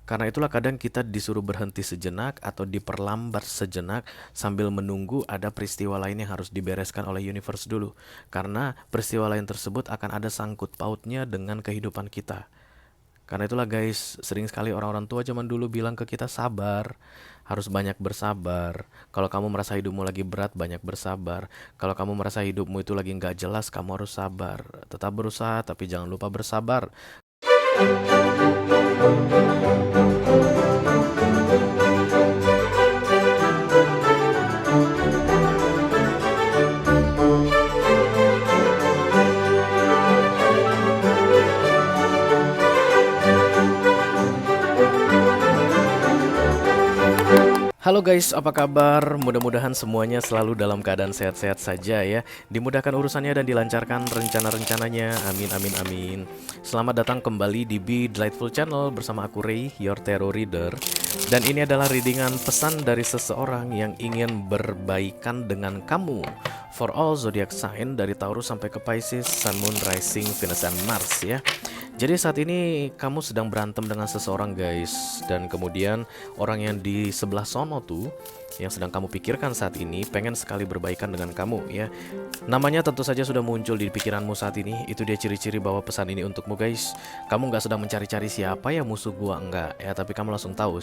Karena itulah kadang kita disuruh berhenti sejenak atau diperlambat sejenak sambil menunggu ada peristiwa lain yang harus dibereskan oleh universe dulu. Karena peristiwa lain tersebut akan ada sangkut pautnya dengan kehidupan kita. Karena itulah guys, sering sekali orang-orang tua zaman dulu bilang ke kita sabar, harus banyak bersabar. Kalau kamu merasa hidupmu lagi berat, banyak bersabar. Kalau kamu merasa hidupmu itu lagi nggak jelas, kamu harus sabar. Tetap berusaha, tapi jangan lupa bersabar. Halo guys, apa kabar? Mudah-mudahan semuanya selalu dalam keadaan sehat-sehat saja ya. Dimudahkan urusannya dan dilancarkan rencana-rencananya. Amin, amin, amin. Selamat datang kembali di Be Delightful Channel bersama aku Ray, your tarot reader. Dan ini adalah readingan pesan dari seseorang yang ingin berbaikan dengan kamu. For all zodiac sign dari Taurus sampai ke Pisces, Sun, Moon, Rising, Venus, and Mars ya. Jadi saat ini kamu sedang berantem dengan seseorang guys. Dan kemudian orang yang di sebelah sono tuh, yang sedang kamu pikirkan saat ini, pengen sekali berbaikan dengan kamu ya. Namanya tentu saja sudah muncul di pikiranmu saat ini. Itu dia ciri-ciri bahwa pesan ini untukmu guys. Kamu nggak sedang mencari-cari siapa ya musuh gua, enggak ya. Tapi kamu langsung tahu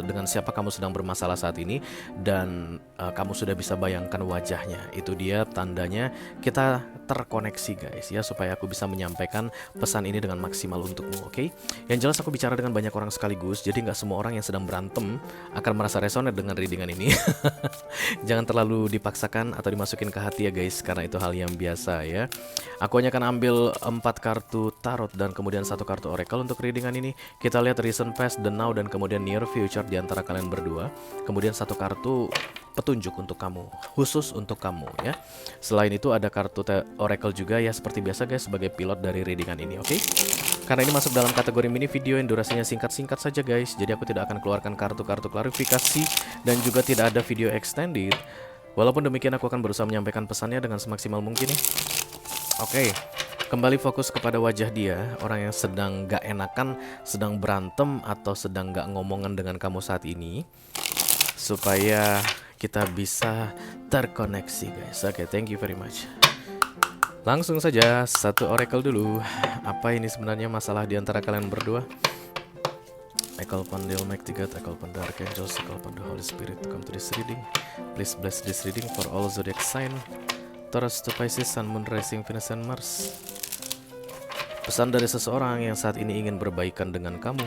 dengan siapa kamu sedang bermasalah saat ini. Dan kamu sudah bisa bayangkan wajahnya. Itu dia tandanya kita terkoneksi guys ya, supaya aku bisa menyampaikan pesan ini dengan maksimal untukmu, oke? Yang jelas aku bicara dengan banyak orang sekaligus, jadi nggak semua orang yang sedang berantem akan merasa resonate dengan readingan ini. Jangan terlalu dipaksakan atau dimasukin ke hati ya guys, karena itu hal yang biasa ya. Aku hanya akan ambil 4 kartu tarot dan kemudian 1 kartu oracle untuk readingan ini. Kita lihat recent past, the now, dan kemudian near future di antara kalian berdua. Kemudian 1 kartu petunjuk untuk kamu, khusus untuk kamu ya. Selain itu ada kartu oracle juga ya, seperti biasa guys, sebagai pilot dari readingan ini, oke? Karena ini masuk dalam kategori mini video yang durasinya singkat-singkat saja guys, jadi aku tidak akan keluarkan kartu-kartu klarifikasi dan juga tidak ada video extended. Walaupun demikian aku akan berusaha menyampaikan pesannya dengan semaksimal mungkin ya. Oke, kembali fokus kepada wajah dia, orang yang sedang gak enakan, sedang berantem atau sedang gak ngomongan dengan kamu saat ini, supaya kita bisa terkoneksi guys. Oke, thank you very much. Langsung saja 1 oracle dulu. Apa ini sebenarnya masalah di antara kalian berdua? I call upon the Almighty God, I call upon the Archangels, I call upon the Holy Spirit to come to this reading. Please bless this reading for all zodiac sign, Taurus to Pisces, Sun, Moon, Rising, Venus, and Mars. Pesan dari seseorang yang saat ini ingin berbaikan dengan kamu.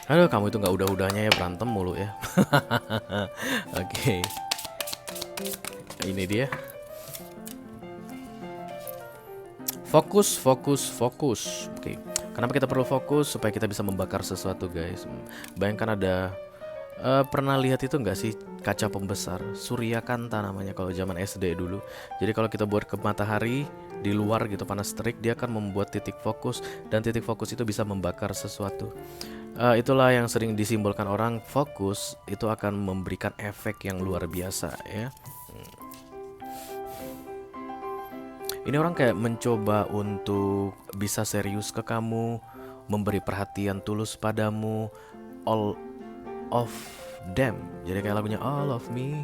Aduh, kamu itu nggak udah-udahnya ya, berantem mulu ya. Oke. Ini dia. Fokus, fokus, fokus. Oke. Kenapa kita perlu fokus? Supaya kita bisa membakar sesuatu guys. Bayangkan ada pernah lihat itu nggak sih kaca pembesar Surya Kanta namanya kalau zaman SD dulu. Jadi kalau kita buat ke matahari di luar gitu panas terik, dia akan membuat titik fokus, dan titik fokus itu bisa membakar sesuatu. Itulah yang sering disimbolkan orang, fokus itu akan memberikan efek yang luar biasa ya. Ini orang kayak mencoba untuk bisa serius ke kamu, memberi perhatian tulus padamu, all of them. Jadi kayak lagunya All of Me,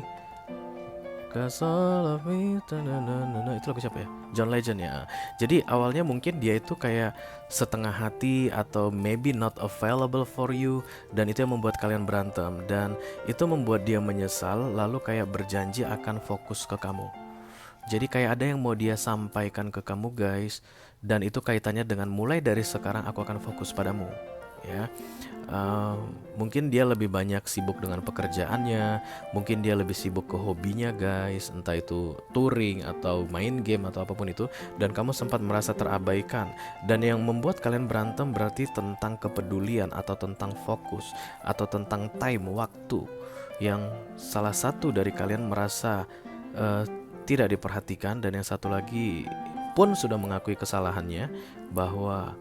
cause all of me, itu lagu siapa ya? John Legend ya. Jadi awalnya mungkin dia itu kayak setengah hati atau maybe not available for you, dan itu yang membuat kalian berantem, dan itu membuat dia menyesal lalu kayak berjanji akan fokus ke kamu. Jadi kayak ada yang mau dia sampaikan ke kamu guys, dan itu kaitannya dengan mulai dari sekarang aku akan fokus padamu ya. Mungkin dia lebih banyak sibuk dengan pekerjaannya, mungkin dia lebih sibuk ke hobinya guys, entah itu touring atau main game atau apapun itu, dan kamu sempat merasa terabaikan. Dan yang membuat kalian berantem berarti tentang kepedulian atau tentang fokus atau tentang time, waktu, yang salah satu dari kalian merasa tidak diperhatikan, dan yang satu lagi pun sudah mengakui kesalahannya bahwa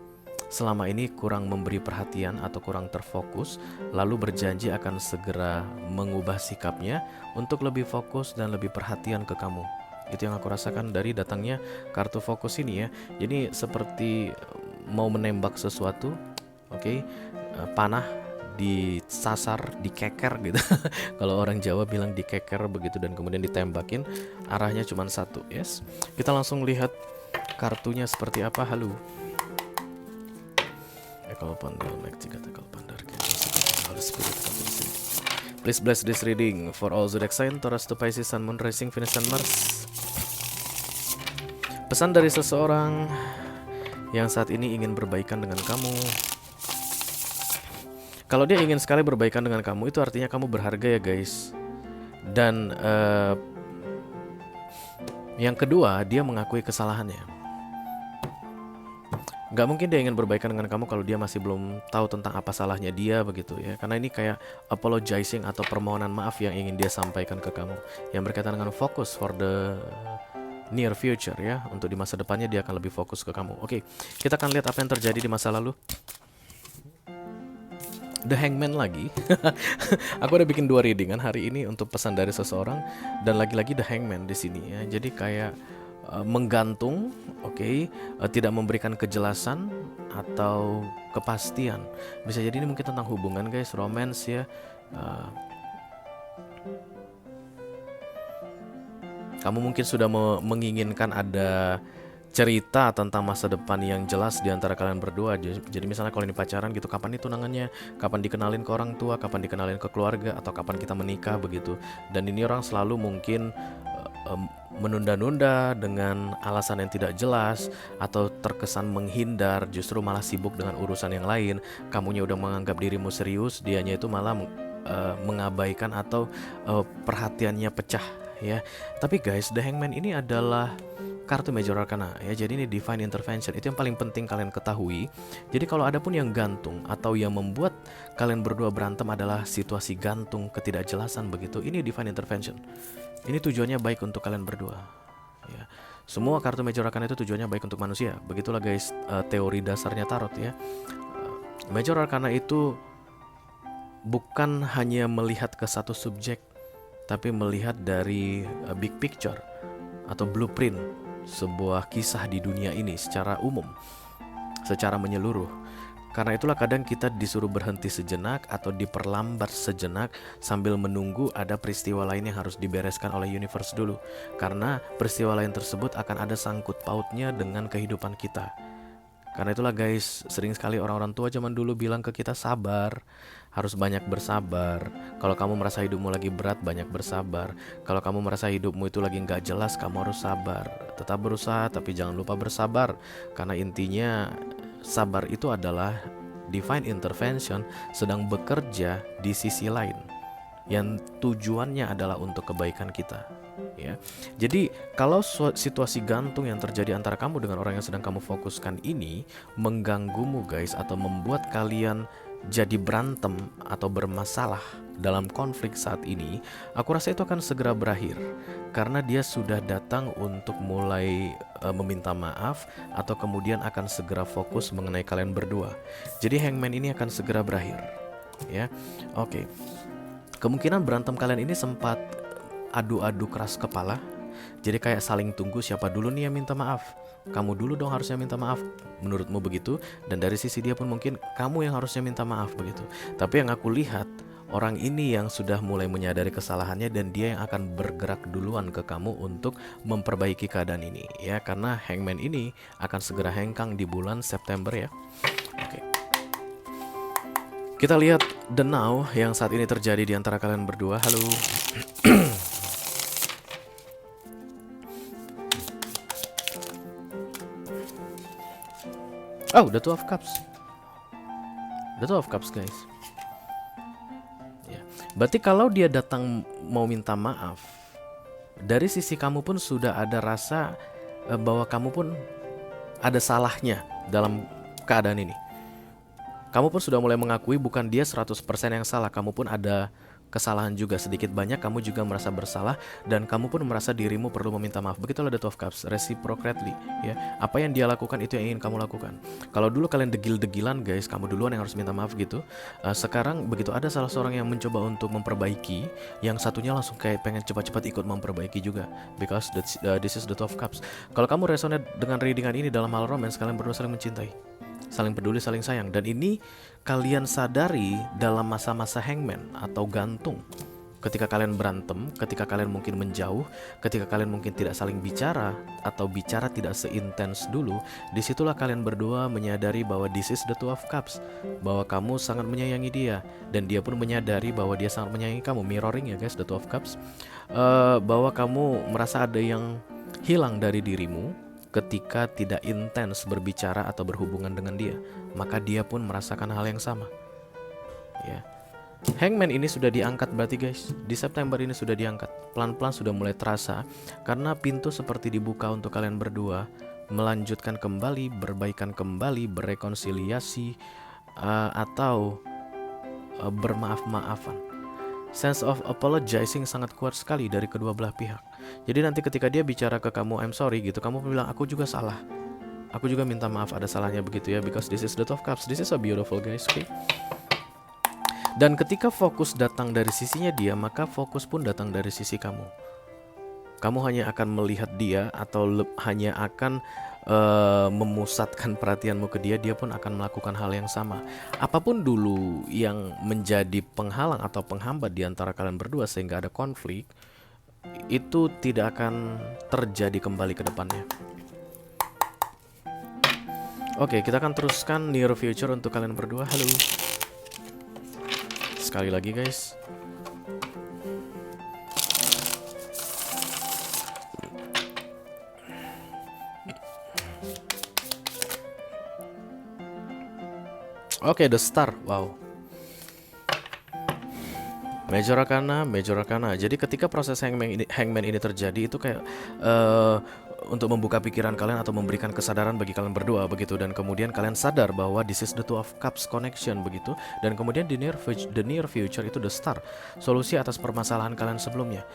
selama ini kurang memberi perhatian atau kurang terfokus, lalu berjanji akan segera mengubah sikapnya untuk lebih fokus dan lebih perhatian ke kamu. Itu yang aku rasakan dari datangnya kartu fokus ini ya. Jadi seperti mau menembak sesuatu, oke, panah disasar, dikeker gitu. Kalau orang Jawa bilang dikeker begitu, dan kemudian ditembakin, arahnya cuma satu. Yes. Kita langsung lihat kartunya seperti apa. Halo. Ekal pandal make tiga ekal pandar. Holy Spirit, please bless this reading for all zodiac sign Taurus to Pisces, Sun, Moon, Rising, Venus, and Mars. Pesan dari seseorang yang saat ini ingin berbaikan dengan kamu. Kalau dia ingin sekali berbaikan dengan kamu, itu artinya kamu berharga ya guys. Dan yang kedua, dia mengakui kesalahannya. Gak mungkin dia ingin berbaikan dengan kamu kalau dia masih belum tahu tentang apa salahnya dia begitu ya. Karena ini kayak apologizing atau permohonan maaf yang ingin dia sampaikan ke kamu, yang berkaitan dengan fokus for the near future ya. Untuk di masa depannya dia akan lebih fokus ke kamu. Oke, kita akan lihat apa yang terjadi di masa lalu. The Hangman lagi. Aku udah bikin 2 readingan hari ini untuk pesan dari seseorang, dan lagi-lagi The Hangman di sini ya. Jadi kayak menggantung, oke, tidak memberikan kejelasan atau kepastian. Bisa jadi ini mungkin tentang hubungan guys, romance ya. Kamu mungkin sudah menginginkan ada cerita tentang masa depan yang jelas di antara kalian berdua. Jadi misalnya kalau ini pacaran gitu, kapan itu tunangannya, kapan dikenalin ke orang tua, kapan dikenalin ke keluarga, atau kapan kita menikah begitu. Dan ini orang selalu mungkin menunda-nunda dengan alasan yang tidak jelas, atau terkesan menghindar, justru malah sibuk dengan urusan yang lain. Kamunya udah menganggap dirimu serius, dianya itu malah mengabaikan atau perhatiannya pecah ya. Tapi guys, The Hangman ini adalah kartu Major Arcana ya. Jadi ini Divine Intervention. Itu yang paling penting kalian ketahui. Jadi kalau ada pun yang gantung atau yang membuat kalian berdua berantem adalah situasi gantung, ketidakjelasan begitu, ini Divine Intervention. Ini tujuannya baik untuk kalian berdua ya. Semua kartu Major Arcana itu tujuannya baik untuk manusia. Begitulah guys teori dasarnya tarot ya. Major Arcana itu bukan hanya melihat ke satu subjek, tapi melihat dari big picture atau blueprint sebuah kisah di dunia ini secara umum, secara menyeluruh. Karena itulah kadang kita disuruh berhenti sejenak atau diperlambat sejenak sambil menunggu ada peristiwa lain yang harus dibereskan oleh universe dulu. Karena peristiwa lain tersebut akan ada sangkut pautnya dengan kehidupan kita. Karena itulah guys, sering sekali orang-orang tua zaman dulu bilang ke kita sabar, harus banyak bersabar. Kalau kamu merasa hidupmu lagi berat, banyak bersabar. Kalau kamu merasa hidupmu itu lagi nggak jelas, kamu harus sabar. Tetap berusaha, tapi jangan lupa bersabar. Karena intinya sabar itu adalah Divine Intervention sedang bekerja di sisi lain, yang tujuannya adalah untuk kebaikan kita ya. Jadi kalau situasi gantung yang terjadi antara kamu dengan orang yang sedang kamu fokuskan ini mengganggumu guys, atau membuat kalian jadi berantem atau bermasalah dalam konflik saat ini, aku rasa itu akan segera berakhir. Karena dia sudah datang untuk mulai meminta maaf, atau kemudian akan segera fokus mengenai kalian berdua. Jadi Hangman ini akan segera berakhir ya. Oke. Kemungkinan berantem kalian ini sempat adu-adu keras kepala. Jadi kayak saling tunggu siapa dulu nih yang minta maaf. Kamu dulu dong harusnya minta maaf, menurutmu begitu. Dan dari sisi dia pun mungkin kamu yang harusnya minta maaf begitu. Tapi yang aku lihat, orang ini yang sudah mulai menyadari kesalahannya, dan dia yang akan bergerak duluan ke kamu untuk memperbaiki keadaan ini ya. Karena Hangman ini akan segera hengkang di bulan September ya. Oke. Kita lihat the now yang saat ini terjadi di antara kalian berdua. Halo. Oh, the Two of Cups. The Two of Cups guys ya. Berarti kalau dia datang mau minta maaf, dari sisi kamu pun sudah ada rasa bahwa kamu pun ada salahnya dalam keadaan ini. Kamu pun sudah mulai mengakui bukan dia 100% yang salah, kamu pun ada kesalahan juga, sedikit banyak kamu juga merasa bersalah dan kamu pun merasa dirimu perlu meminta maaf. Begitulah the Two of Cups, reciprocally ya. Apa yang dia lakukan itu yang ingin kamu lakukan. Kalau dulu kalian degil-degilan guys, kamu duluan yang harus minta maaf gitu. Sekarang begitu ada salah seorang yang mencoba untuk memperbaiki, yang satunya langsung kayak pengen cepat-cepat ikut memperbaiki juga, because this is the Two of Cups. Kalau kamu resonate dengan readingan ini dalam hal romance, kalian berdua saling mencintai, saling peduli, saling sayang. Dan ini kalian sadari dalam masa-masa hangman atau gantung. Ketika kalian berantem, ketika kalian mungkin menjauh, ketika kalian mungkin tidak saling bicara atau bicara tidak seintens dulu, disitulah kalian berdua menyadari bahwa this is the Two of Cups, bahwa kamu sangat menyayangi dia dan dia pun menyadari bahwa dia sangat menyayangi kamu. Mirroring ya guys, the Two of Cups. Bahwa kamu merasa ada yang hilang dari dirimu ketika tidak intens berbicara atau berhubungan dengan dia, maka dia pun merasakan hal yang sama. Ya. Hangman ini sudah diangkat berarti guys. Di September ini sudah diangkat. Pelan-pelan sudah mulai terasa karena pintu seperti dibuka untuk kalian berdua melanjutkan kembali, berbaikan kembali, berrekonsiliasi atau bermaaf-maafan. Sense of apologizing sangat kuat sekali dari kedua belah pihak. Jadi nanti ketika dia bicara ke kamu, I'm sorry gitu, kamu bilang aku juga salah, aku juga minta maaf, ada salahnya begitu ya, because this is the Two of Cups. This is so beautiful guys, okay? Dan ketika fokus datang dari sisinya dia, maka fokus pun datang dari sisi kamu. Kamu hanya akan melihat dia atau hanya akan memusatkan perhatianmu ke dia, dia pun akan melakukan hal yang sama. Apapun dulu yang menjadi penghalang atau penghambat di antara kalian berdua sehingga ada konflik, itu tidak akan terjadi kembali ke depannya. Oke, kita akan teruskan near future untuk kalian berdua. Halo. Sekali lagi guys. Oke, the star. Wow. Major Arcana. Jadi ketika proses hangman ini terjadi, itu kayak untuk membuka pikiran kalian atau memberikan kesadaran bagi kalian berdua begitu, dan kemudian kalian sadar bahwa this is the Two of Cups connection begitu, dan kemudian the near future itu the star, solusi atas permasalahan kalian sebelumnya.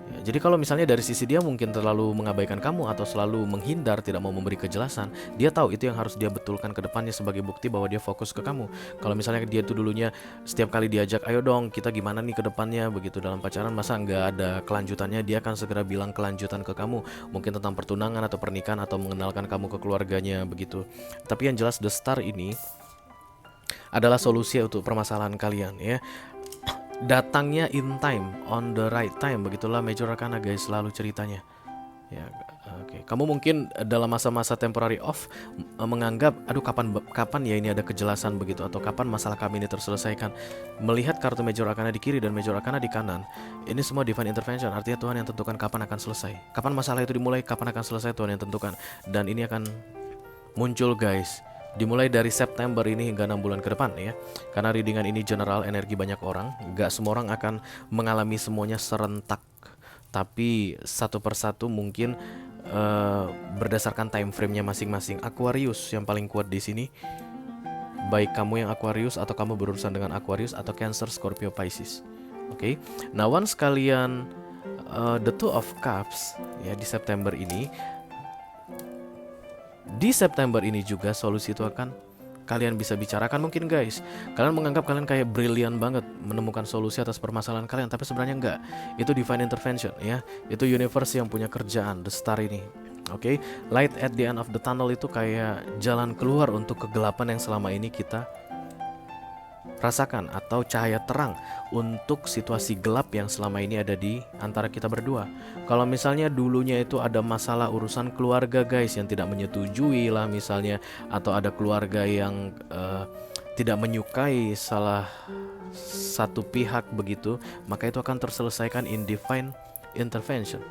Ya, jadi kalau misalnya dari sisi dia mungkin terlalu mengabaikan kamu atau selalu menghindar, tidak mau memberi kejelasan, dia tahu itu yang harus dia betulkan ke depannya sebagai bukti bahwa dia fokus ke kamu. Kalau misalnya dia tuh dulunya setiap kali diajak, ayo dong kita gimana nih ke depannya begitu dalam pacaran, masa nggak ada kelanjutannya, dia akan segera bilang kelanjutan ke kamu, mungkin tentang pertunangan atau pernikahan atau mengenalkan kamu ke keluarganya begitu. Tapi yang jelas the star ini adalah solusi untuk permasalahan kalian ya. Datangnya in time, on the right time, begitulah Major Arcana guys selalu ceritanya. Ya, oke. Kamu mungkin dalam masa-masa temporary off menganggap, aduh kapan ya ini ada kejelasan begitu, atau kapan masalah kami ini terselesaikan. Melihat kartu Major Arcana di kiri dan Major Arcana di kanan, ini semua divine intervention, artinya Tuhan yang tentukan kapan akan selesai. Kapan masalah itu dimulai, kapan akan selesai, Tuhan yang tentukan. Dan ini akan muncul guys, dimulai dari September ini hingga 6 bulan ke depan ya. Karena readingan ini general, energi banyak orang, gak semua orang akan mengalami semuanya serentak, tapi satu persatu mungkin berdasarkan time frame-nya masing-masing. Aquarius yang paling kuat di sini, baik kamu yang Aquarius atau kamu berurusan dengan Aquarius atau Cancer, Scorpio, Pisces. Oke. Nah, once kalian the Two of Cups ya di September ini, di September ini juga solusi itu akan kalian bisa bicarakan. Mungkin guys, kalian menganggap kalian kayak brilian banget menemukan solusi atas permasalahan kalian, tapi sebenarnya enggak. Itu divine intervention ya. Itu universe yang punya kerjaan, the star ini. Oke, light at the end of the tunnel itu kayak jalan keluar untuk kegelapan yang selama ini kita rasakan, atau cahaya terang untuk situasi gelap yang selama ini ada di antara kita berdua. Kalau misalnya dulunya itu ada masalah urusan keluarga guys yang tidak menyetujui lah misalnya, atau ada keluarga yang tidak menyukai salah satu pihak begitu, maka itu akan terselesaikan in divine intervention.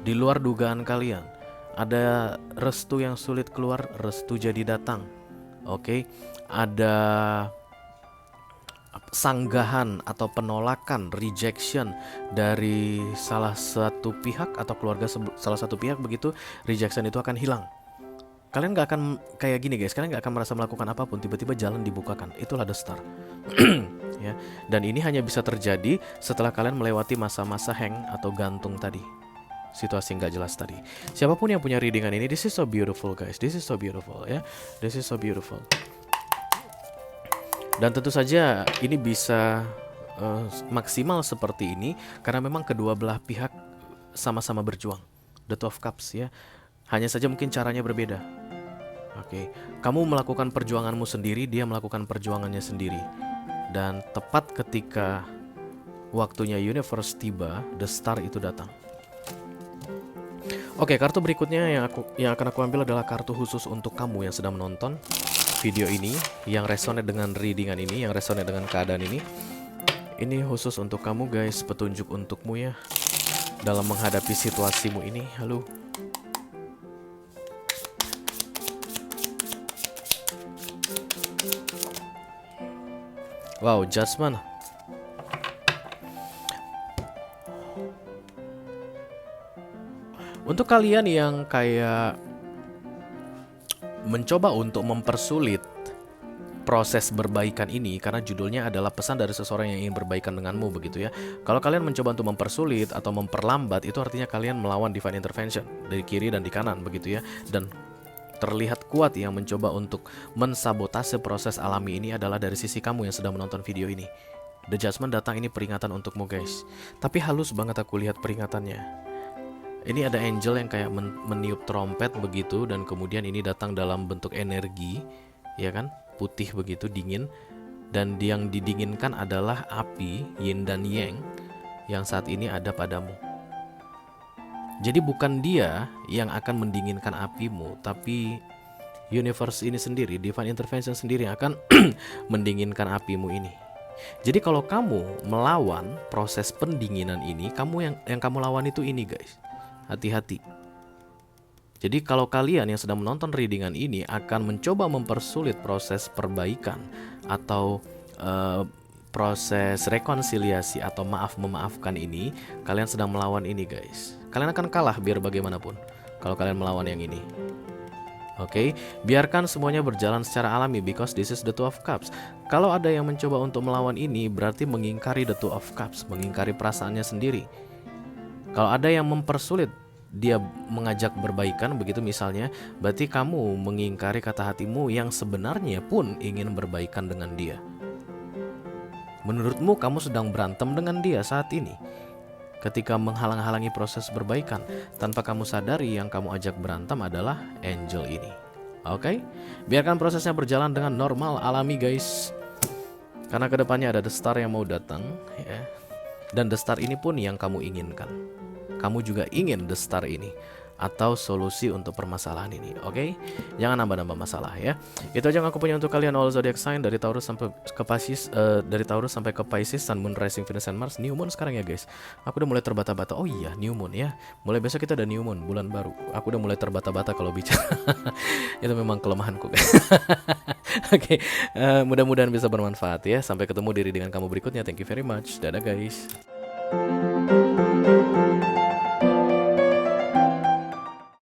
Di luar dugaan kalian, ada restu yang sulit keluar, restu jadi datang. Oke, ada sanggahan atau penolakan, rejection dari salah satu pihak atau keluarga salah satu pihak begitu, rejection itu akan hilang. Kalian gak akan kayak gini guys, kalian gak akan merasa melakukan apapun, tiba-tiba jalan dibukakan. Itulah the star. ya. Dan ini hanya bisa terjadi setelah kalian melewati masa-masa hang atau gantung tadi, situasi nggak jelas tadi. Siapapun yang punya readingan ini, this is so beautiful guys, this is so beautiful ya, this is so beautiful. Dan tentu saja ini bisa maksimal seperti ini karena memang kedua belah pihak sama-sama berjuang. The Two of Cups ya, hanya saja mungkin caranya berbeda. Oke, kamu melakukan perjuanganmu sendiri, dia melakukan perjuangannya sendiri. Dan tepat ketika waktunya universe tiba, the star itu datang. Oke, kartu berikutnya yang akan aku ambil adalah kartu khusus untuk kamu yang sedang menonton video ini, yang resonate dengan readingan ini, yang resonate dengan keadaan ini. Ini khusus untuk kamu guys, petunjuk untukmu ya dalam menghadapi situasimu ini. Halo. Wow, Judgment. Untuk kalian yang kayak mencoba untuk mempersulit proses berbaikan ini, karena judulnya adalah pesan dari seseorang yang ingin berbaikan denganmu begitu ya. Kalau kalian mencoba untuk mempersulit atau memperlambat, itu artinya kalian melawan divine intervention dari kiri dan di kanan begitu ya. Dan terlihat kuat yang mencoba untuk mensabotase proses alami ini adalah dari sisi kamu yang sedang menonton video ini. The Judgment datang, ini peringatan untukmu guys. Tapi halus banget aku lihat peringatannya. Ini ada angel yang kayak meniup trompet begitu, dan kemudian ini datang dalam bentuk energi, ya kan? Putih begitu, dingin. Dan yang didinginkan adalah api, yin dan yang saat ini ada padamu. Jadi bukan dia yang akan mendinginkan apimu, tapi universe ini sendiri, divine intervention sendiri yang akan mendinginkan apimu ini. Jadi kalau kamu melawan proses pendinginan ini, kamu yang kamu lawan itu ini guys. Hati-hati. Jadi kalau kalian yang sedang menonton readingan ini akan mencoba mempersulit proses perbaikan atau proses rekonsiliasi atau maaf memaafkan ini, kalian sedang melawan ini guys. Kalian akan kalah biar bagaimanapun kalau kalian melawan yang ini. Oke, biarkan semuanya berjalan secara alami because this is the Two of Cups. Kalau ada yang mencoba untuk melawan ini, berarti mengingkari the Two of Cups, mengingkari perasaannya sendiri. Kalau ada yang mempersulit dia mengajak berbaikan begitu misalnya, berarti kamu mengingkari kata hatimu yang sebenarnya pun ingin berbaikan dengan dia. Menurutmu kamu sedang berantem dengan dia saat ini ketika menghalang-halangi proses berbaikan. Tanpa kamu sadari yang kamu ajak berantem adalah angel ini. Oke, biarkan prosesnya berjalan dengan normal, alami guys. Karena kedepannya ada the star yang mau datang ya. Dan the star ini pun yang kamu inginkan. Kamu juga ingin the star ini atau solusi untuk permasalahan ini. Oke, jangan nambah-nambah masalah ya. Itu aja yang aku punya untuk kalian all zodiac sign dari Taurus sampai ke Pisces, dari Taurus sampai ke Pisces, Sun, Moon, Rising, Venus, and Mars. New Moon sekarang ya guys. Aku udah mulai terbata-bata. Oh iya, New Moon ya. Mulai besok kita ada New Moon, bulan baru. Aku udah mulai terbata-bata kalau bicara. Itu memang kelemahanku guys. Oke, mudah-mudahan bisa bermanfaat ya. Sampai ketemu di readingan kamu berikutnya. Thank you very much. Dadah guys.